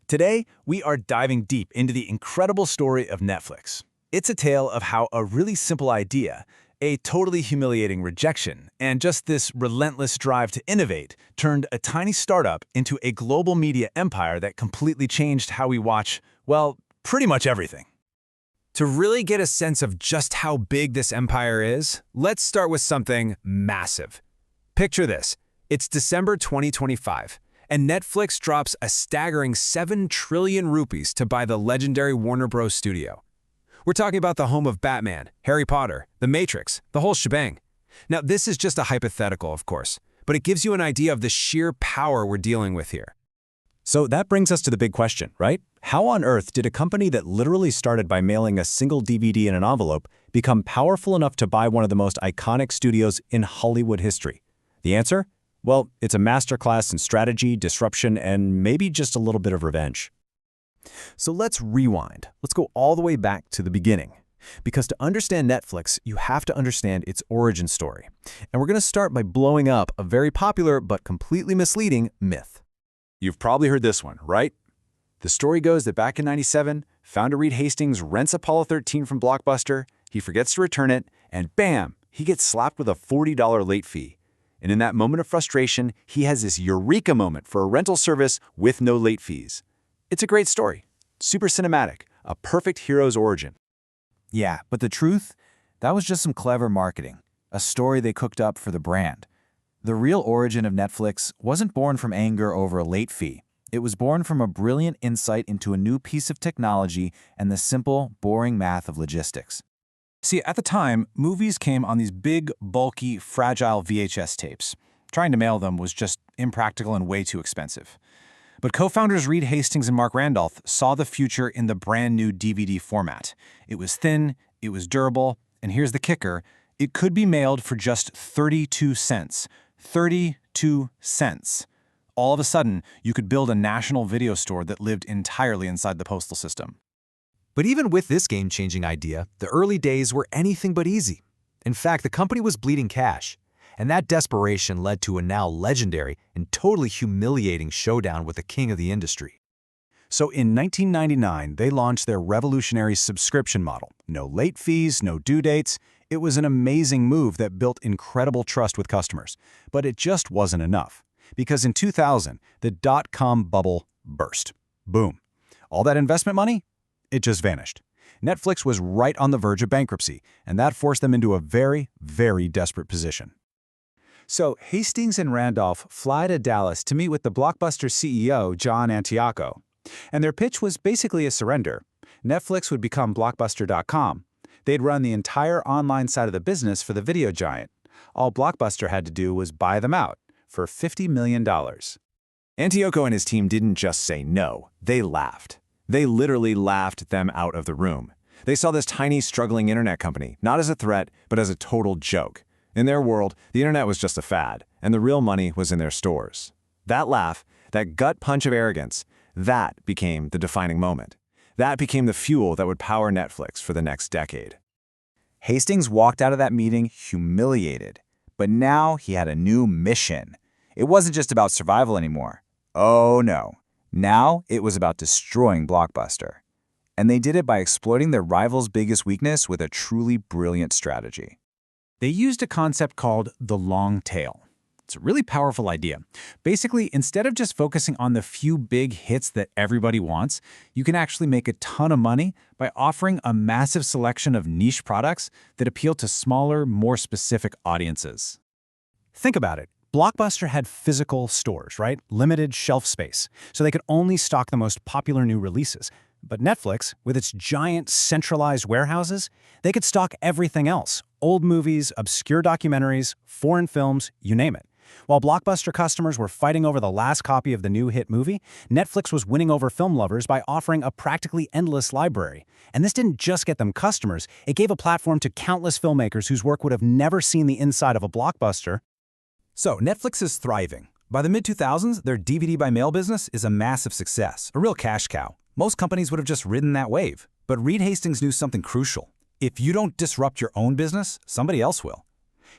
Today, we are diving deep into the incredible story of Netflix. It's a tale of how a really simple idea, a totally humiliating rejection, and just this relentless drive to innovate turned a tiny startup into a global media empire that completely changed how we watch, well, pretty much everything. To really get a sense of just how big this empire is, let's start with something massive. Picture this. It's December 2025. And Netflix drops a staggering 7 trillion rupees to buy the legendary Warner Bros. Studio. We're talking about the home of Batman, Harry Potter, The Matrix, the whole shebang. Now, this is just a hypothetical, of course, but it gives you an idea of the sheer power we're dealing with here. So that brings us to the big question, right? How on earth did a company that literally started by mailing a single DVD in an envelope become powerful enough to buy one of the most iconic studios in Hollywood history? The answer? Well, it's a masterclass in strategy, disruption, and maybe just a little bit of revenge. So let's rewind. Let's go all the way back to the beginning. Because to understand Netflix, you have to understand its origin story. And we're going to start by blowing up a very popular but completely misleading myth. You've probably heard this one, right? The story goes that back in '97, founder Reed Hastings rents Apollo 13 from Blockbuster, he forgets to return it, and bam, he gets slapped with a $40 late fee. And in that moment of frustration, he has this eureka moment for a rental service with no late fees. It's a great story, super cinematic, a perfect hero's origin. Yeah, but the truth? That was just some clever marketing, a story they cooked up for the brand. The real origin of Netflix wasn't born from anger over a late fee. It was born from a brilliant insight into a new piece of technology and the simple, boring math of logistics. See, at the time, movies came on these big, bulky, fragile VHS tapes. Trying to mail them was just impractical and way too expensive. But co-founders Reed Hastings and Mark Randolph saw the future in the brand new DVD format. It was thin, it was durable, and here's the kicker, it could be mailed for just 32 cents. 32 cents. All of a sudden, you could build a national video store that lived entirely inside the postal system. But even with this game-changing idea, the early days were anything but easy. In fact, the company was bleeding cash, and that desperation led to a now legendary and totally humiliating showdown with the king of the industry. So in 1999, they launched their revolutionary subscription model. No late fees, no due dates. It was an amazing move that built incredible trust with customers. But it just wasn't enough. Because in 2000, the dot-com bubble burst. Boom. All that investment money? It just vanished. Netflix was right on the verge of bankruptcy, and that forced them into a very, very desperate position. So Hastings and Randolph fly to Dallas to meet with the Blockbuster CEO, John Antioco. And their pitch was basically a surrender. Netflix would become Blockbuster.com. They'd run the entire online side of the business for the video giant. All Blockbuster had to do was buy them out for $50 million. Antioco and his team didn't just say no, they laughed. They literally laughed them out of the room. They saw this tiny, struggling internet company, not as a threat, but as a total joke. In their world, the internet was just a fad, and the real money was in their stores. That laugh, that gut punch of arrogance, that became the defining moment. That became the fuel that would power Netflix for the next decade. Hastings walked out of that meeting humiliated, but now he had a new mission. It wasn't just about survival anymore. Oh no. Now, it was about destroying Blockbuster. And they did it by exploiting their rival's biggest weakness with a truly brilliant strategy. They used a concept called the long tail. It's a really powerful idea. Basically, instead of just focusing on the few big hits that everybody wants, you can actually make a ton of money by offering a massive selection of niche products that appeal to smaller, more specific audiences. Think about it. Blockbuster had physical stores, right? Limited shelf space, so they could only stock the most popular new releases. But Netflix, with its giant centralized warehouses, they could stock everything else. Old movies, obscure documentaries, foreign films, you name it. While Blockbuster customers were fighting over the last copy of the new hit movie, Netflix was winning over film lovers by offering a practically endless library. And this didn't just get them customers, it gave a platform to countless filmmakers whose work would have never seen the inside of a Blockbuster. So, Netflix is thriving. By the mid-2000s, their DVD by mail business is a massive success, a real cash cow. Most companies would have just ridden that wave. But Reed Hastings knew something crucial. If you don't disrupt your own business, somebody else will.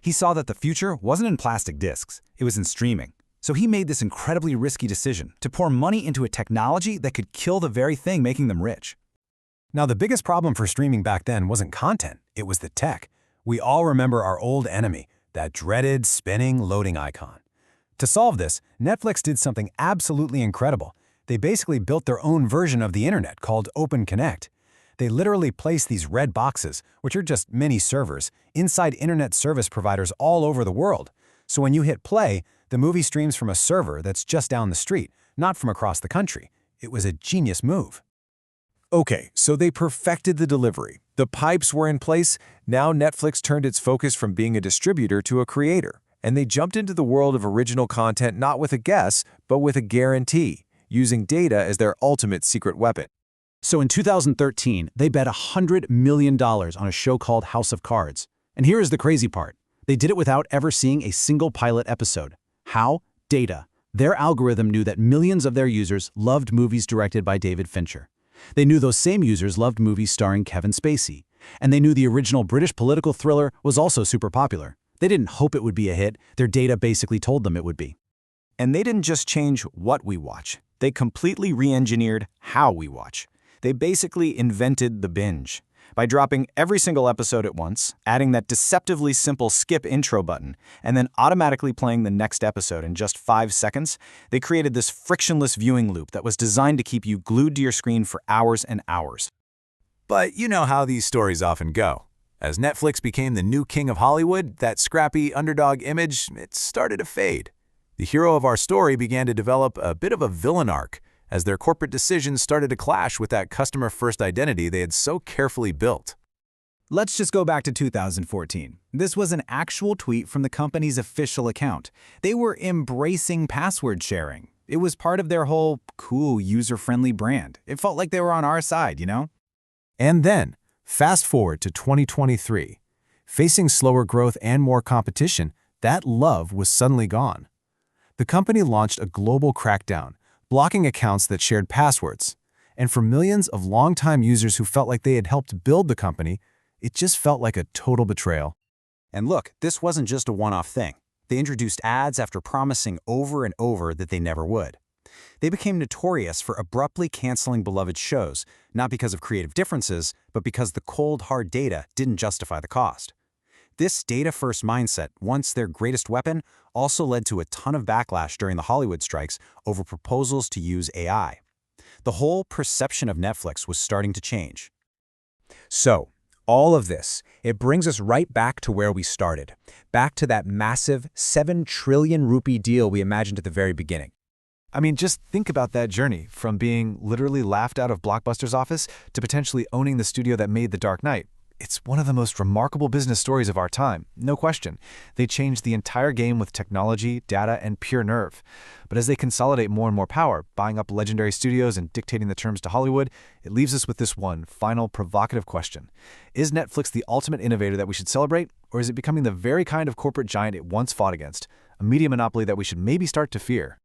He saw that the future wasn't in plastic discs, it was in streaming. So he made this incredibly risky decision to pour money into a technology that could kill the very thing making them rich. Now, the biggest problem for streaming back then wasn't content, it was the tech. We all remember our old enemy, that dreaded spinning loading icon. To solve this, Netflix did something absolutely incredible. They basically built their own version of the internet called Open Connect. They literally placed these red boxes, which are just mini servers, inside internet service providers all over the world. So when you hit play, the movie streams from a server that's just down the street, not from across the country. It was a genius move. Okay, so they perfected the delivery. The pipes were in place. Now Netflix turned its focus from being a distributor to a creator. And they jumped into the world of original content not with a guess, but with a guarantee, using data as their ultimate secret weapon. So in 2013, they bet $100 million on a show called House of Cards. And here is the crazy part. They did it without ever seeing a single pilot episode. How? Data. Their algorithm knew that millions of their users loved movies directed by David Fincher. They knew those same users loved movies starring Kevin Spacey. And they knew the original British political thriller was also super popular. They didn't hope it would be a hit. Their data basically told them it would be. And they didn't just change what we watch. They completely re-engineered how we watch. They basically invented the binge. By dropping every single episode at once, adding that deceptively simple skip intro button, and then automatically playing the next episode in just 5 seconds, they created this frictionless viewing loop that was designed to keep you glued to your screen for hours and hours. But you know how these stories often go. As Netflix became the new king of Hollywood, that scrappy underdog image, it started to fade. The hero of our story began to develop a bit of a villain arc, as their corporate decisions started to clash with that customer-first identity they had so carefully built. Let's just go back to 2014. This was an actual tweet from the company's official account. They were embracing password sharing. It was part of their whole cool, user-friendly brand. It felt like they were on our side, you know? And then, fast forward to 2023. Facing slower growth and more competition, that love was suddenly gone. The company launched a global crackdown, blocking accounts that shared passwords. And for millions of longtime users who felt like they had helped build the company, it just felt like a total betrayal. And look, this wasn't just a one-off thing. They introduced ads after promising over and over that they never would. They became notorious for abruptly canceling beloved shows, not because of creative differences, but because the cold, hard data didn't justify the cost. This data-first mindset, once their greatest weapon, also led to a ton of backlash during the Hollywood strikes over proposals to use AI. The whole perception of Netflix was starting to change. So, all of this, it brings us right back to where we started, back to that massive 7 trillion rupee deal we imagined at the very beginning. I mean, just think about that journey, from being literally laughed out of Blockbuster's office to potentially owning the studio that made The Dark Knight. It's one of the most remarkable business stories of our time, no question. They changed the entire game with technology, data, and pure nerve. But as they consolidate more and more power, buying up legendary studios and dictating the terms to Hollywood, it leaves us with this one final provocative question. Is Netflix the ultimate innovator that we should celebrate, or is it becoming the very kind of corporate giant it once fought against, a media monopoly that we should maybe start to fear?